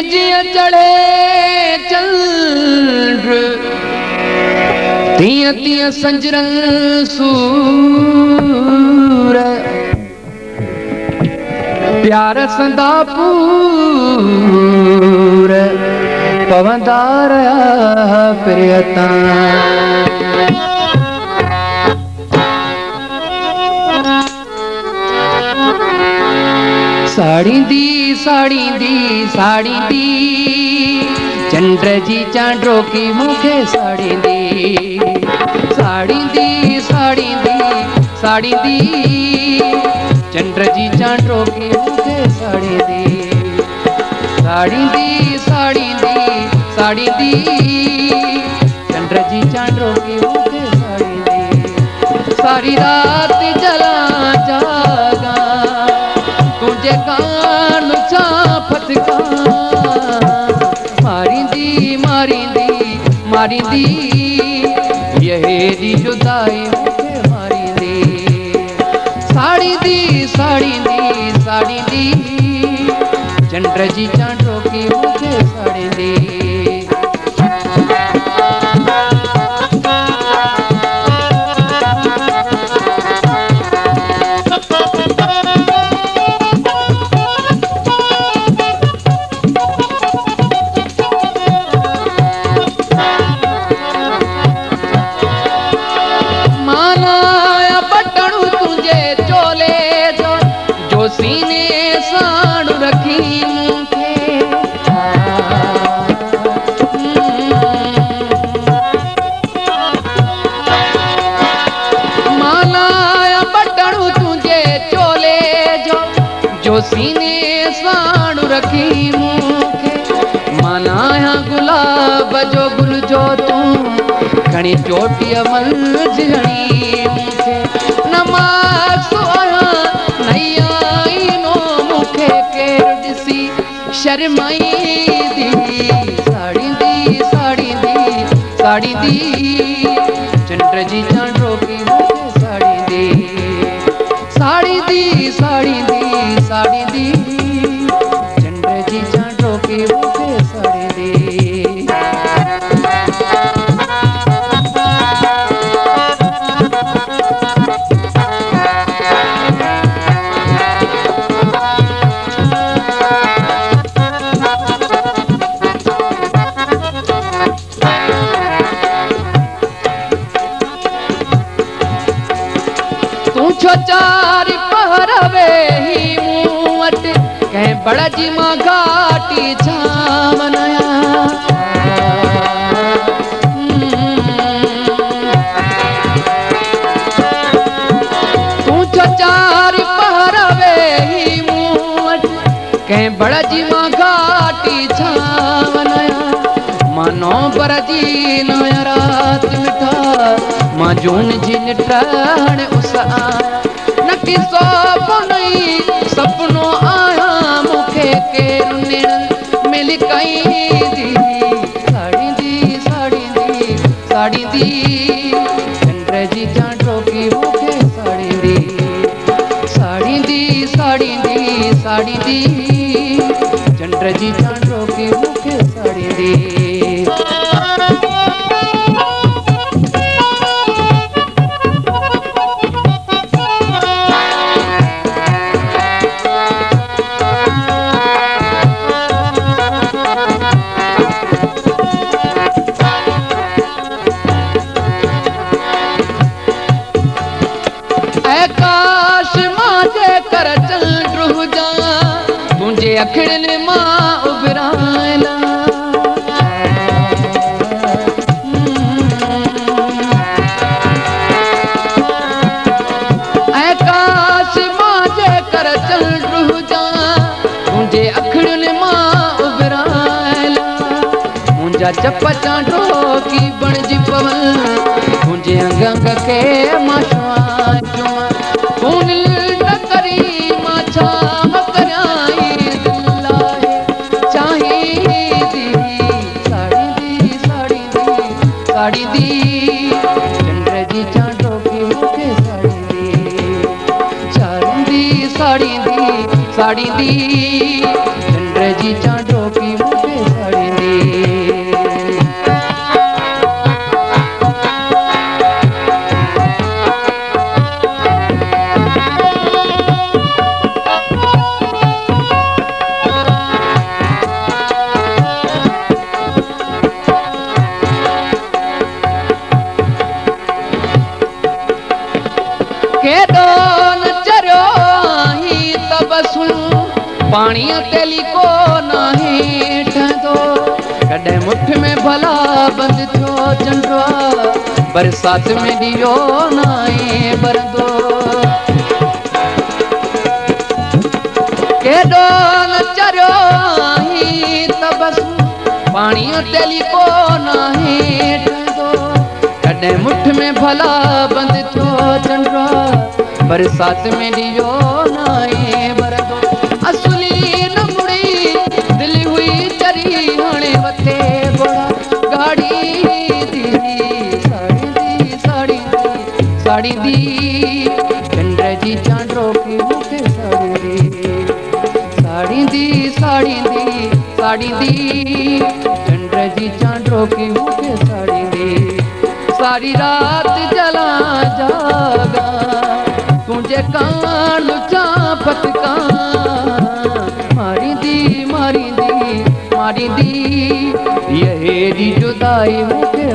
जिया जिया चढ़े चंद्र तिया तिया संजरन सूर प्यार संदा पूर पवंदार प्रियता साड़ी दी साड़ी दी साड़ी दी चंद्र जी चांड्रो की मुखे साड़ी दी साड़ी दी साड़ी दी साड़ी दी चंद्र जी चांड्रो की मुखे साड़ी दी साड़ी दी साड़ी दी साड़ी दी चंद्र जी चांड्रो की मुखे साड़ी दी सारी रात जला जागा तुझे कान चापत का मारी दी मारी दी मारी दी यही जुदाई मुझे मारी दी साड़ी दी साड़ी दी साड़ी दी चंद्र जी चांड्रो की मुझे साड़ी दी सीने साड़ू रखी मुखे मालाया बटड़ू तुझे चोले जो सीने साड़ू रखी मुखे मनाया गुलाब जो गुल जो तू घणी चोटी मल झणी मुखे नमाज नैया शर्माई दी साड़ी दी साड़ी दी साड़ी दी चंद्र जी चांड्रो की मुझे साड़ी दी साड़ी दी साड़ी दी साड़ी दी चंद्र जी चांड्रो की मुझे साड़ी दी चारी पहरवे ही मुवट कहीं बड़ा जी मां घाटी छावनया तू चारी पहरवे ही मुवट कहीं बड़ा जी मां घाटी छावनया मनो पर जी नया रात मिठा मां जून जी निटाण उस नकी सपनो आया मुखे के मिल कई दी साड़ी दी साड़ी दी साड़ी दी चंद्र जी चांड्रो की मुखे साड़ी दी साड़ी दी साड़ी दी साड़ी दी चंद्र जी चांड्रो की मुखे साड़ी दी तुझे अखड़न मां उभरायला आकाश मां जे कर चल रुजा तुझे अखड़न मां उभरायला मुंजा चप चांडो की बणजी पवन तुझे अंग अंग के माशवा जुमा कौन करी माछा साड़ी दी चंद्र जी चांड्रो की मुखे साड़ी दी साड़ी दी साड़ी दी साड़ी दी चंद्र जी चांड्रो की पानी तेली को ना हेठ दो कॾहिं मुठ में भला बंद थियो चंडवा बरसात में दियो नाए बरदो केॾो न चरियो आहीं त बस पानी तेली को ना हेठ दो कॾहिं मुठ में भला बंद थियो चंडवा बरसात में दियो नाए बरदो असली न मुड़ी दिल हुई चरी हाणे वथे घोड़ा गाड़ी दी साड़ी दी चंड जी चांडो की मूंखे साड़ी दी चंड जी चांडो की मूंखे साड़ी दी सारी रात जला जागा तुझे कान लुचा पटका मारी दी यही जुदाई मूंखे